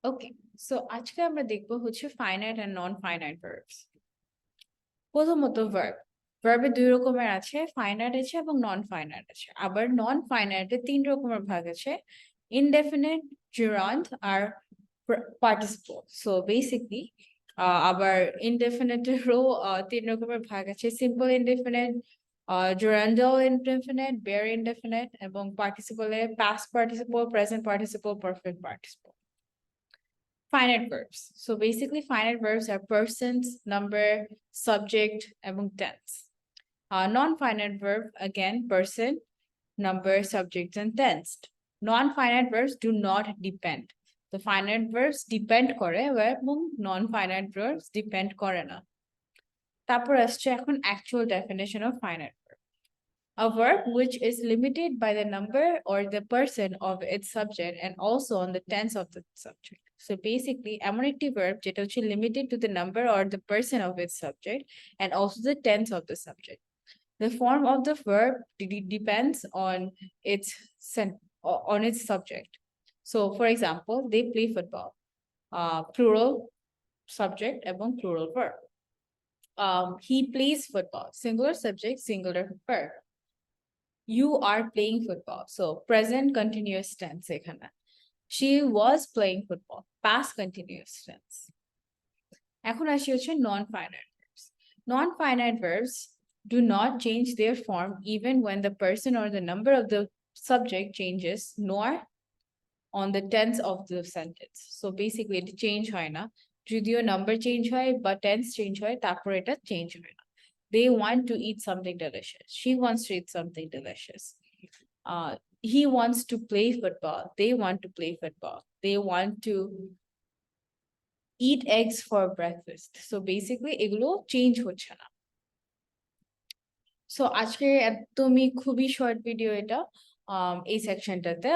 ওকে, so আজকে আমরা দেখবো হচ্ছে finite and non finite verbs. প্রথমত ভার্বের দুই রকমের আছে, ফাইনাইট আছে এবং নন ফাইনাইট আছে। আবার নন ফাইনাইটে তিন রকমের ভাগ আছে, ইনডেফিনিট, জিরান্ড আর পার্টিসিপল। সো বেসিকলি আবার ইনডেফিনিটেরও তিন রকমের ভাগ আছে, simple indefinite, gerundial indefinite, bare indefinite এবং পার্টিসিপলে past participle, present participle, perfect participle. Finite verbs. So basically, finite verbs are persons, number, subject, এবং tense. Non-finite verb, again, person, number, subject, and tense. Non-finite verbs do not depend. The finite verbs depend করে এবং non-finite verbs depend করে না। তারপর আসছে এখন actual definition of finite verb. A verb which is limited by the number or the person of its subject and also on the tense of the subject. So basically, এমন একটি verb যেটা হচ্ছে limited to the number or the person of its subject and also the tense of the subject. The form of the verb depends on its subject. So, for example, they play football. Plural subject এবং plural verb. He plays football. Singular subject, singular verb. You are playing football. So present continuous tense এখানে. She was playing football. Past continuous tense. এখন আসি হচ্ছে non-finite verbs. Non-finite verbs do not change their form even when the person or the number of the subject changes, nor on the tense of the sentence. So basically এটা change হয় না, যদিও number change হয় বা tense change হয়, তারপর এটা change হয় না। They want to eat something delicious. She wants to eat something delicious. He wants to play football. They want to play football. They want to eat eggs for breakfast. So basically এগুলো change হচ্ছে না। So আজকে একদমই খুবই short video এটা এই সেকশনটাতে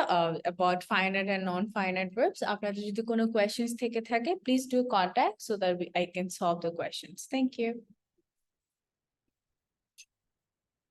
about finite and non-finite verbs. আপনাদের যদি কোনো questions থেকে থাকে, please do contact so that I can solve the questions. Thank you.